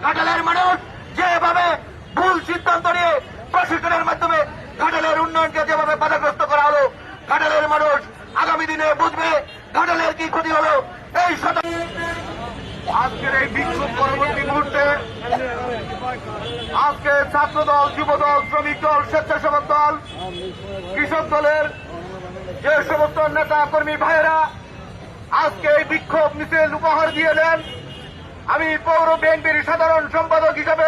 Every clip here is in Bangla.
ঘাটালের মানুষ যেভাবে ভুল সিদ্ধান্ত নিয়ে প্রশিক্ষণের মাধ্যমে ঘাটালের উন্নয়নকে যেভাবে বাধাগ্রস্ত করা হলো, ঘাটালের মানুষ আগামী দিনে বুঝবে ঘাটালের কি ক্ষতি হলো। এই আজকের এই বিক্ষোভ পরবর্তী মুহূর্তে আজকে ছাত্রদল, যুবদল, শ্রমিক দল, স্বেচ্ছাসেবক দল, কৃষক দলের যে সমস্ত নেতা কর্মী ভাইয়েরা আজকে এই বিক্ষোভ মিছিল উপহার দিয়ে দেন, আমি পৌর বিএনপির সাধারণ সম্পাদক হিসেবে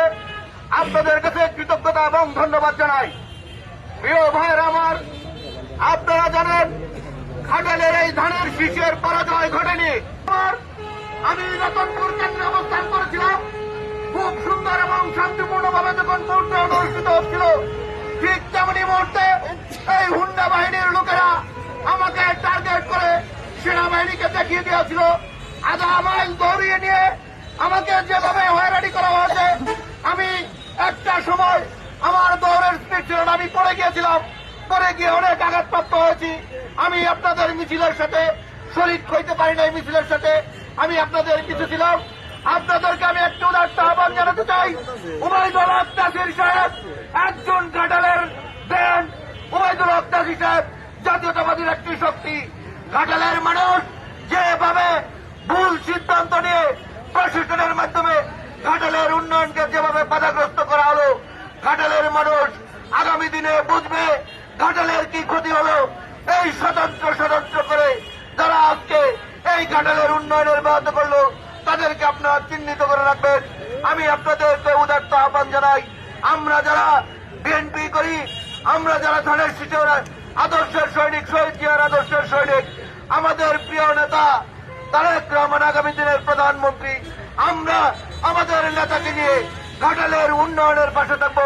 আপনাদের কাছে কৃতজ্ঞতা এবং ধন্যবাদ জানাই। প্রিয় ভাইয়েরা আমার, আপনারা জানেন ঘাটালের এই ধানের শীষের পরাজয় ঘটেনি। আমি রতনপুর কেন্দ্রে অবস্থান করেছিলাম, খুব সুন্দর এবং শান্তিপূর্ণভাবে যখন ভোট অনুষ্ঠিত হচ্ছিল, ঠিক তেমনি মুহূর্তে এই হুন্ডা বাহিনীর লোকেরা আমাকে টার্গেট করে সেনাবাহিনীকে দেখিয়ে দিয়েছিল। আধা মাইল দৌড়িয়ে নিয়ে আমাকে যেভাবে হয়রানি করা হয়েছে, আমি একটা সময় আমার দৌড়ের স্পিড ছিল না, আমি পড়ে গিয়েছিলাম, পরে গিয়ে অনেক আঘাতপ্রাপ্ত হয়েছি। আমি আপনাদের মিছিলের সাথে শরীক হইতে পারি না। এই মিছিলের সাথে আমি আপনাদের কিছু ছিলাম। আপনাদেরকে আমি একটু উদাত্ত আহ্বান জানাতে চাই, উবাইদুল হক নাসির সাহেব একজন ঘাটালের ব্র্যান্ড। উবাইদুল হক নাসির সাহেব জাতীয়তাবাদীর একটি শক্তি। ঘাটালের মানুষ যেভাবে ভুল সিদ্ধান্ত নিয়ে প্রশাসনের মাধ্যমে ঘাটালের উন্নয়নকে যেভাবে বাধাগ্রস্ত করা হলো, ঘাটালের মানুষ আগামী দিনে বুঝবে ঘাটালের কি ক্ষতি হলো। এই স্বতন্ত্র করে যারা আজকে এই ঘাটালের উন্নয়নের ব্যাহত করলো, তাদেরকে আপনারা চিহ্নিত করে রাখবেন। আমি আপনাদেরকে উদাত্ত আহ্বান জানাই, আমরা যারা বিএনপি করি, আমরা যারা ধানের শীষের আদর্শের সৈনিক, শহীদ জিয়ার আদর্শের সৈনিক, আমাদের প্রিয় নেতা তারেক রহমান আগামী দিনের প্রধানমন্ত্রী, আমরা আমাদের নেতাকে নিয়ে ঘাটালের উন্নয়নের পাশে থাকবো,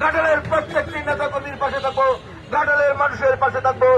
ঘাটালের প্রত্যেকটি নেতাকর্মীর পাশে থাকবো, ঘাটালের মানুষের পাশে থাকবো।